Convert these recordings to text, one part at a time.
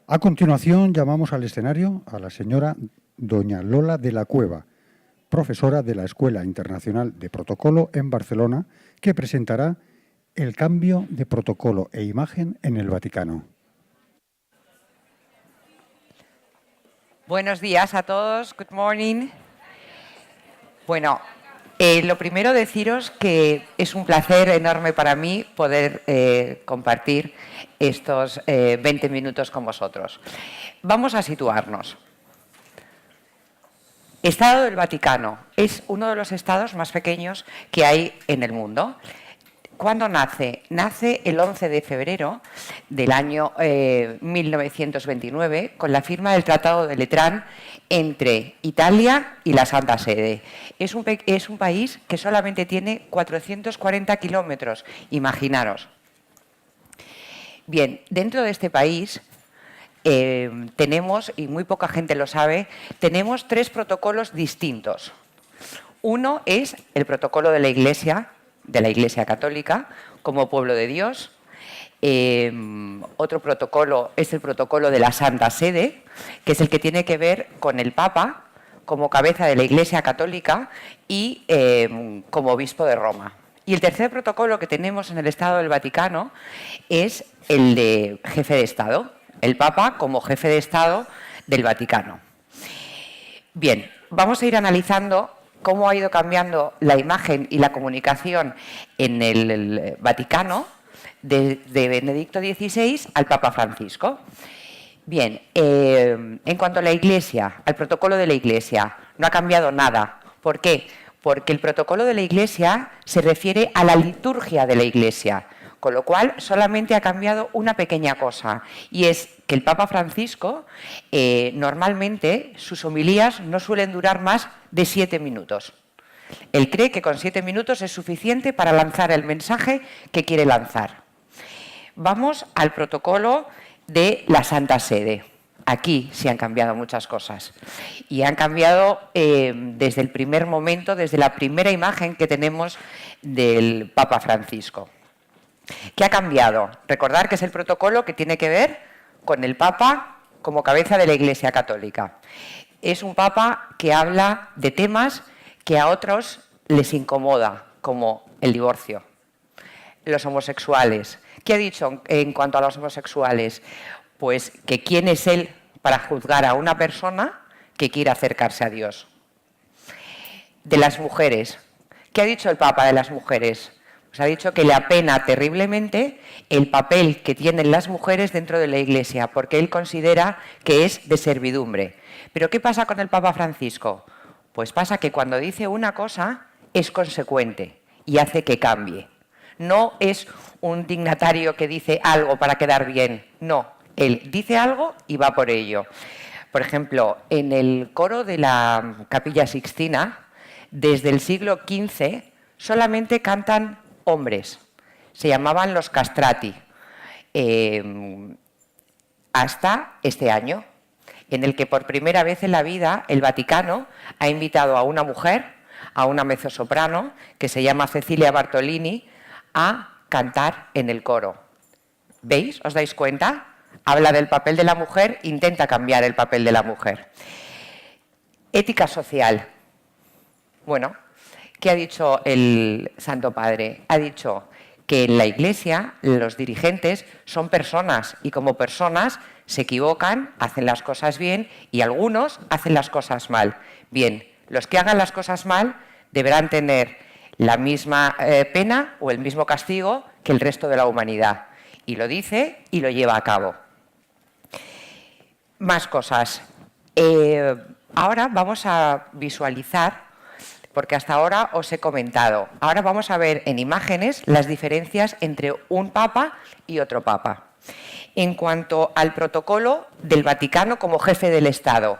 A continuación, llamamos al escenario a la señora doña Lola de la Cueva, profesora de la Escuela Internacional de Protocolo en Barcelona, que presentará el cambio de protocolo e imagen en el Vaticano. Buenos días a todos. Good morning. Bueno, lo primero deciros que es un placer enorme para mí poder compartir estos 20 minutos con vosotros. Vamos a situarnos. Estado del Vaticano es uno de los estados más pequeños que hay en el mundo. ¿Cuándo nace? Nace el 11 de febrero del año 1929 con la firma del Tratado de Letrán entre Italia y la Santa Sede. Es un país que solamente tiene 440 kilómetros, imaginaros. Bien, dentro de este país tenemos, y muy poca gente lo sabe, tenemos 3 protocolos distintos. Uno es el protocolo de la Iglesia Católica, como pueblo de Dios. Otro protocolo es el protocolo de la Santa Sede, que es el que tiene que ver con el Papa como cabeza de la Iglesia Católica y como obispo de Roma. Y el tercer protocolo que tenemos en el Estado del Vaticano es el de jefe de Estado, el Papa como jefe de Estado del Vaticano. Bien, vamos a ir analizando cómo ha ido cambiando la imagen y la comunicación en el Vaticano de Benedicto XVI al Papa Francisco. Bien, en cuanto a la Iglesia, al protocolo de la Iglesia, no ha cambiado nada. ¿Por qué? Porque el protocolo de la Iglesia se refiere a la liturgia de la Iglesia, con lo cual solamente ha cambiado una pequeña cosa, y es que el Papa Francisco normalmente sus homilías no suelen durar más de 7 minutos. Él cree que con 7 minutos es suficiente para lanzar el mensaje que quiere lanzar. Vamos al protocolo de la Santa Sede. Aquí sí han cambiado muchas cosas. Y han cambiado desde el primer momento, desde la primera imagen que tenemos del Papa Francisco. ¿Qué ha cambiado? Recordar que es el protocolo que tiene que ver con el Papa como cabeza de la Iglesia Católica. Es un Papa que habla de temas que a otros les incomoda, como el divorcio, los homosexuales. ¿Qué ha dicho en cuanto a los homosexuales? Pues que quién es él para juzgar a una persona que quiera acercarse a Dios. De las mujeres. ¿Qué ha dicho el Papa de las mujeres? Pues ha dicho que le apena terriblemente el papel que tienen las mujeres dentro de la Iglesia, porque él considera que es de servidumbre. ¿Pero qué pasa con el Papa Francisco? Pues pasa que cuando dice una cosa es consecuente y hace que cambie. No es un dignatario que dice algo para quedar bien, no. Él dice algo y va por ello. Por ejemplo, en el coro de la Capilla Sixtina, desde el siglo XV, solamente cantan hombres. Se llamaban los castrati. Hasta este año, en el que por primera vez en la vida el Vaticano ha invitado a una mujer, a una mezzosoprano, que se llama Cecilia Bartolini, a cantar en el coro. ¿Veis? ¿Os dais cuenta? Habla del papel de la mujer, intenta cambiar el papel de la mujer. Ética social. Bueno, ¿qué ha dicho el Santo Padre? Ha dicho que en la Iglesia los dirigentes son personas y como personas se equivocan, hacen las cosas bien y algunos hacen las cosas mal. Bien, los que hagan las cosas mal deberán tener la misma pena o el mismo castigo que el resto de la humanidad. Y lo dice y lo lleva a cabo. Más cosas. Ahora vamos a visualizar, porque hasta ahora os he comentado. Ahora vamos a ver en imágenes las diferencias entre un papa y otro papa. En cuanto al protocolo del Vaticano como jefe del Estado.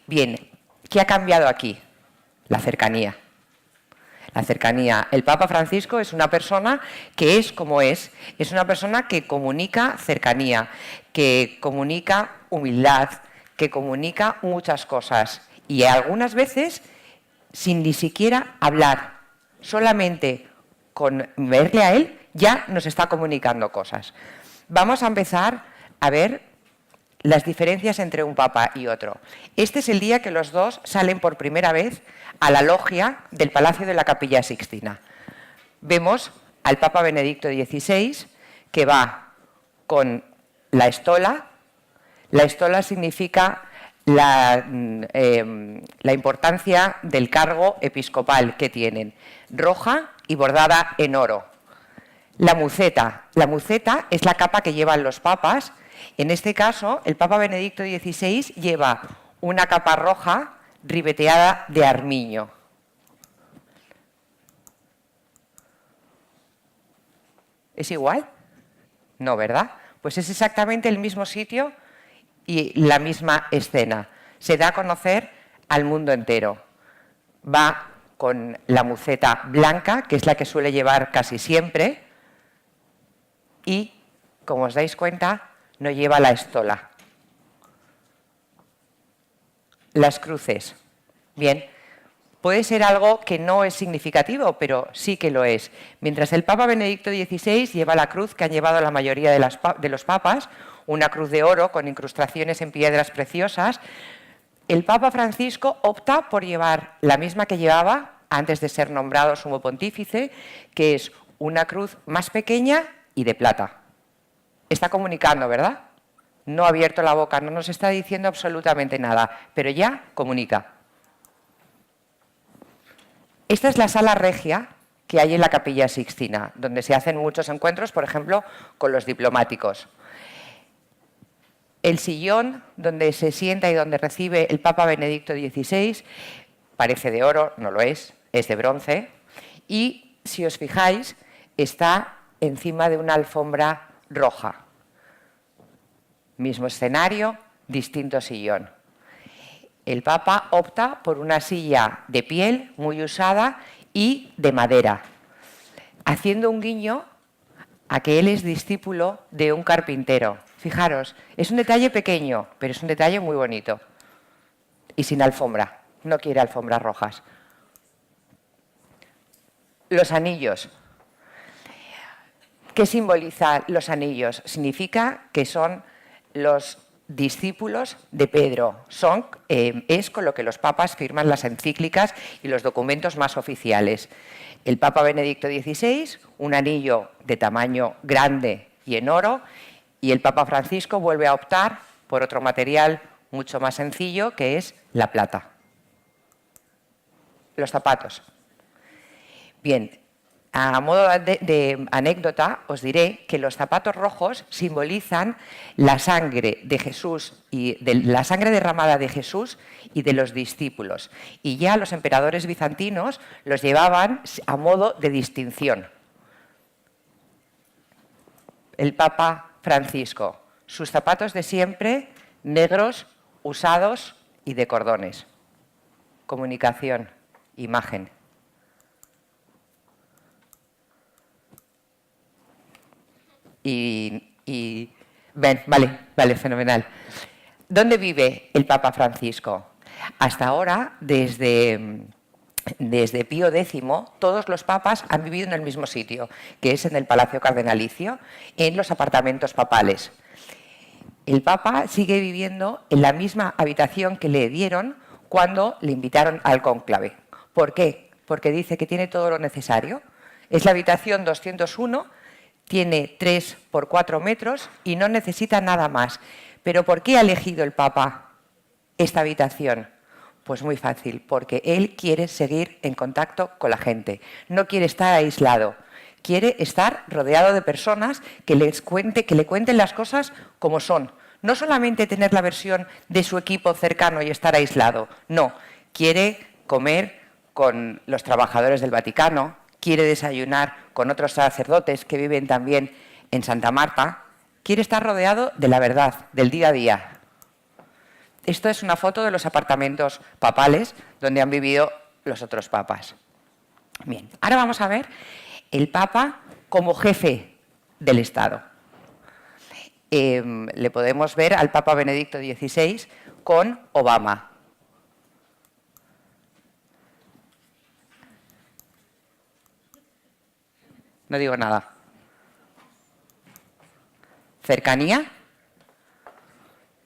Bien, ¿qué ha cambiado aquí? La cercanía. La cercanía. El Papa Francisco es una persona que es como es una persona que comunica cercanía, que comunica humildad, que comunica muchas cosas y algunas veces sin ni siquiera hablar, solamente con verle a él ya nos está comunicando cosas. Vamos a empezar a ver las diferencias entre un papa y otro. Este es el día que los dos salen por primera vez a la logia del Palacio de la Capilla Sixtina. Vemos al Papa Benedicto XVI que va con la estola. La estola significa la importancia del cargo episcopal que tienen, roja y bordada en oro. La muceta es la capa que llevan los papas. En este caso, el Papa Benedicto XVI lleva una capa roja ribeteada de armiño. ¿Es igual? No, ¿verdad? Pues es exactamente el mismo sitio y la misma escena. Se da a conocer al mundo entero. Va con la muceta blanca, que es la que suele llevar casi siempre, y, como os dais cuenta, no lleva la estola. Las cruces. Bien, puede ser algo que no es significativo, pero sí que lo es. Mientras el Papa Benedicto XVI lleva la cruz que han llevado la mayoría de los papas, una cruz de oro con incrustaciones en piedras preciosas, el Papa Francisco opta por llevar la misma que llevaba antes de ser nombrado sumo pontífice, que es una cruz más pequeña y de plata. Está comunicando, ¿verdad? No ha abierto la boca, no nos está diciendo absolutamente nada, pero ya comunica. Esta es la sala regia que hay en la Capilla Sixtina, donde se hacen muchos encuentros, por ejemplo, con los diplomáticos. El sillón donde se sienta y donde recibe el Papa Benedicto XVI parece de oro, no lo es de bronce. Y, si os fijáis, está encima de una alfombra roja. Mismo escenario, distinto sillón. El Papa opta por una silla de piel muy usada y de madera, haciendo un guiño a que él es discípulo de un carpintero. Fijaros, es un detalle pequeño, pero es un detalle muy bonito. Y sin alfombra, no quiere alfombras rojas. Los anillos. ¿Qué simbolizan los anillos? Significa que son los discípulos de Pedro. Es con lo que los papas firman las encíclicas y los documentos más oficiales. El Papa Benedicto XVI, un anillo de tamaño grande y en oro, y el Papa Francisco vuelve a optar por otro material mucho más sencillo, que es la plata. Los zapatos. Bien, a modo de anécdota os diré que los zapatos rojos simbolizan la sangre de Jesús y la sangre derramada de Jesús y de los discípulos. Y ya los emperadores bizantinos los llevaban a modo de distinción. El Papa Francisco, sus zapatos de siempre, negros, usados y de cordones. Comunicación, imagen. Vale, fenomenal. ¿Dónde vive el Papa Francisco? Hasta ahora, desde Pío X, todos los papas han vivido en el mismo sitio, que es en el Palacio Cardenalicio, en los apartamentos papales. El Papa sigue viviendo en la misma habitación que le dieron cuando le invitaron al cónclave. ¿Por qué? Porque dice que tiene todo lo necesario. Es la habitación 201, tiene 3 por 4 metros y no necesita nada más. ¿Pero por qué ha elegido el Papa esta habitación? Pues muy fácil, porque él quiere seguir en contacto con la gente. No quiere estar aislado. Quiere estar rodeado de personas que le cuenten las cosas como son. No solamente tener la versión de su equipo cercano y estar aislado. No, quiere comer con los trabajadores del Vaticano, quiere desayunar con otros sacerdotes que viven también en Santa Marta, quiere estar rodeado de la verdad, del día a día. Esto es una foto de los apartamentos papales donde han vivido los otros papas. Bien, ahora vamos a ver el Papa como jefe del Estado. Le podemos ver al Papa Benedicto XVI con Obama. No digo nada. Cercanía.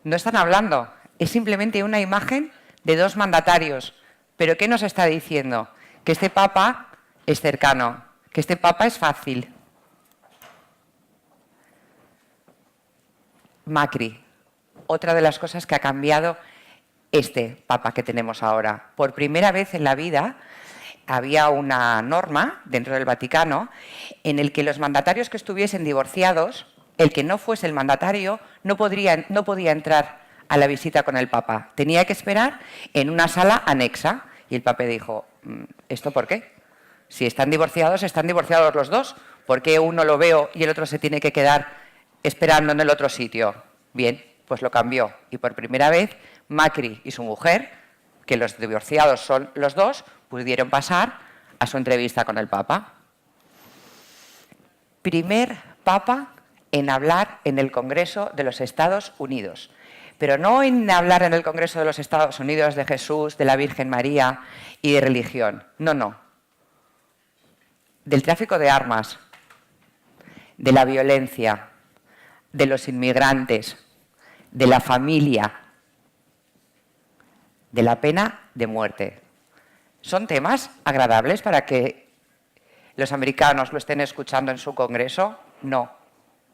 No están hablando, es simplemente una imagen de dos mandatarios. ¿Pero qué nos está diciendo? Que este papa es cercano, que este papa es fácil. Macri, otra de las cosas que ha cambiado este papa que tenemos ahora. Por primera vez en la vida había una norma dentro del Vaticano en el que los mandatarios que estuviesen divorciados, el que no fuese el mandatario, no podía entrar a la visita con el papa. Tenía que esperar en una sala anexa. Y el papa dijo, ¿esto por qué? Si están divorciados los dos. ¿Por qué uno lo veo y el otro se tiene que quedar esperando en el otro sitio? Bien, pues lo cambió. Y por primera vez, Macri y su mujer, que los divorciados son los dos, pudieron pasar a su entrevista con el papa. Primer papa en hablar en el Congreso de los Estados Unidos. Pero no en hablar en el Congreso de los Estados Unidos de Jesús, de la Virgen María y de religión. No, no. Del tráfico de armas, de la violencia, de los inmigrantes, de la familia, de la pena de muerte. ¿Son temas agradables para que los americanos lo estén escuchando en su Congreso? No,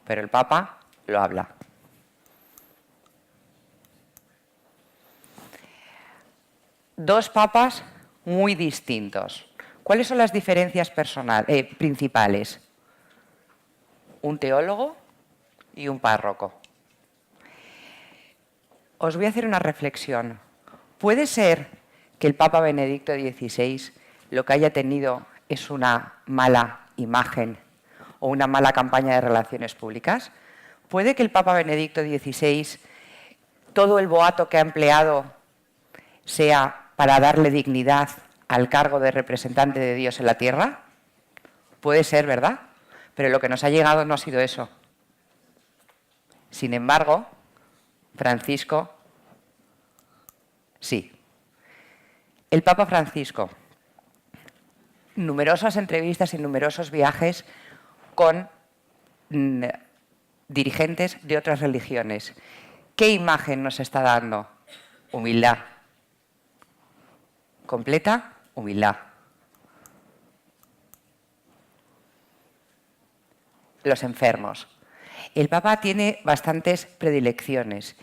pero el Papa lo habla. Dos papas muy distintos. ¿Cuáles son las diferencias principales? Un teólogo y un párroco. Os voy a hacer una reflexión. ¿Puede ser que el Papa Benedicto XVI lo que haya tenido es una mala imagen o una mala campaña de relaciones públicas? ¿Puede que el Papa Benedicto XVI, todo el boato que ha empleado sea para darle dignidad al cargo de representante de Dios en la tierra? Puede ser, ¿verdad? Pero lo que nos ha llegado no ha sido eso. Sin embargo, Francisco, sí. El Papa Francisco, numerosas entrevistas y numerosos viajes con dirigentes de otras religiones. ¿Qué imagen nos está dando? Humildad. Completa humildad. Los enfermos. El Papa tiene bastantes predilecciones.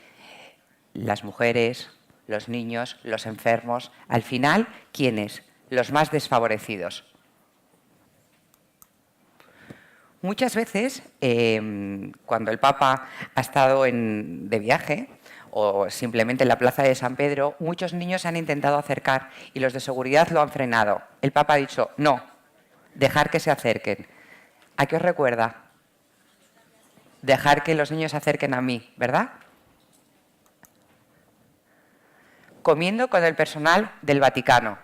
Las mujeres, los niños, los enfermos. Al final, ¿quiénes? Los más desfavorecidos. Muchas veces, cuando el Papa ha estado de viaje, o simplemente en la plaza de San Pedro, muchos niños se han intentado acercar y los de seguridad lo han frenado. El Papa ha dicho, no, dejar que se acerquen. ¿A qué os recuerda? Dejar que los niños se acerquen a mí, ¿verdad? Comiendo con el personal del Vaticano.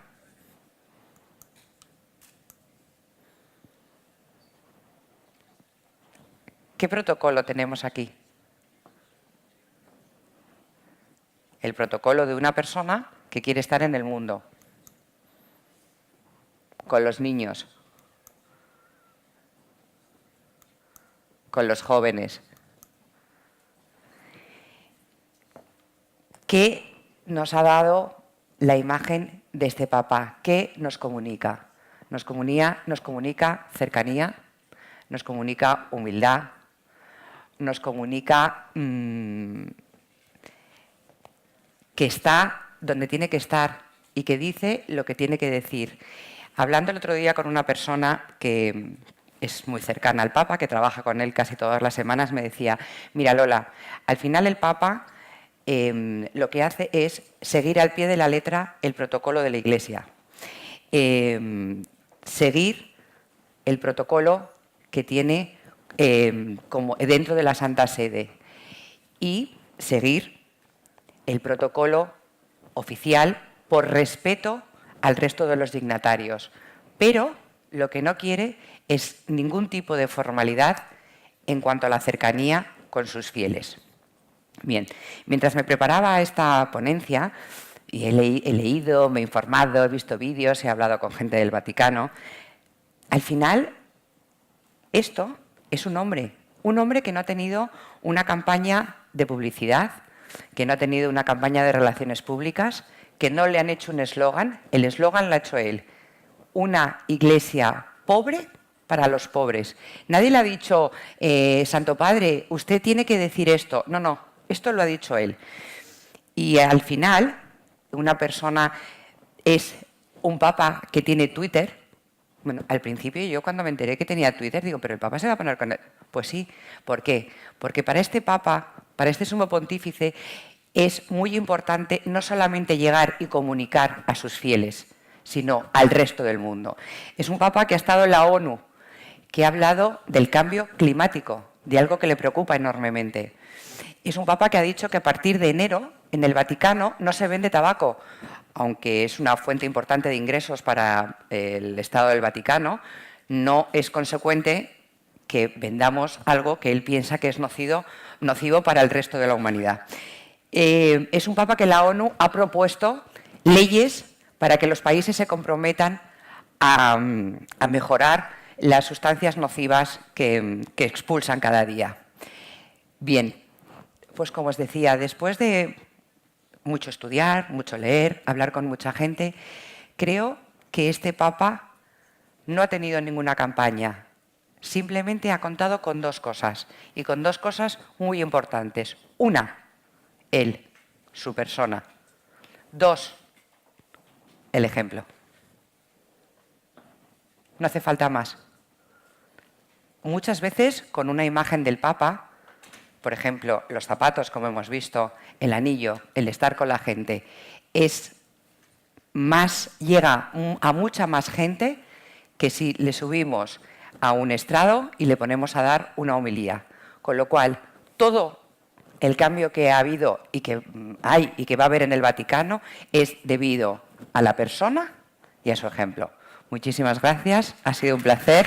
¿Qué protocolo tenemos aquí? El protocolo de una persona que quiere estar en el mundo, con los niños, con los jóvenes. ¿Qué nos ha dado la imagen de este Papa? ¿Qué nos comunica? Nos comunica cercanía, nos comunica humildad, nos comunica que está donde tiene que estar y que dice lo que tiene que decir. Hablando el otro día con una persona que es muy cercana al Papa, que trabaja con él casi todas las semanas, me decía, mira Lola, al final el Papa lo que hace es seguir al pie de la letra el protocolo de la Iglesia. Seguir el protocolo que tiene como dentro de la Santa Sede y seguir el protocolo oficial por respeto al resto de los dignatarios. Pero lo que no quiere es ningún tipo de formalidad en cuanto a la cercanía con sus fieles. Bien, mientras me preparaba a esta ponencia, y he leído, me he informado, he visto vídeos, he hablado con gente del Vaticano, al final esto es un hombre que no ha tenido una campaña de publicidad, que no ha tenido una campaña de relaciones públicas, que no le han hecho un eslogan. El eslogan lo ha hecho él. Una iglesia pobre para los pobres. Nadie le ha dicho, Santo Padre, usted tiene que decir esto. No, no, esto lo ha dicho él. Y al final, una persona es un papa que tiene Twitter. Bueno, al principio yo cuando me enteré que tenía Twitter, digo, pero el papa se va a poner con él. Pues sí, ¿por qué? Porque para este papa, para este sumo pontífice, es muy importante no solamente llegar y comunicar a sus fieles, sino al resto del mundo. Es un papa que ha estado en la ONU, que ha hablado del cambio climático, de algo que le preocupa enormemente. Es un papa que ha dicho que a partir de enero en el Vaticano no se vende tabaco, aunque es una fuente importante de ingresos para el Estado del Vaticano, no es consecuente que vendamos algo que él piensa que es nocivo para el resto de la humanidad. Es un papa que la ONU ha propuesto leyes para que los países se comprometan a mejorar las sustancias nocivas que expulsan cada día. Bien, pues como os decía, después de mucho estudiar, mucho leer, hablar con mucha gente, creo que este papa no ha tenido ninguna campaña. Simplemente ha contado con dos cosas, y con dos cosas muy importantes. Una, él, su persona. Dos, el ejemplo. No hace falta más. Muchas veces con una imagen del Papa, por ejemplo, los zapatos, como hemos visto, el anillo, el estar con la gente, llega a mucha más gente que si le subimos a un estrado y le ponemos a dar una homilía. Con lo cual, todo el cambio que ha habido y que hay y que va a haber en el Vaticano es debido a la persona y a su ejemplo. Muchísimas gracias, ha sido un placer.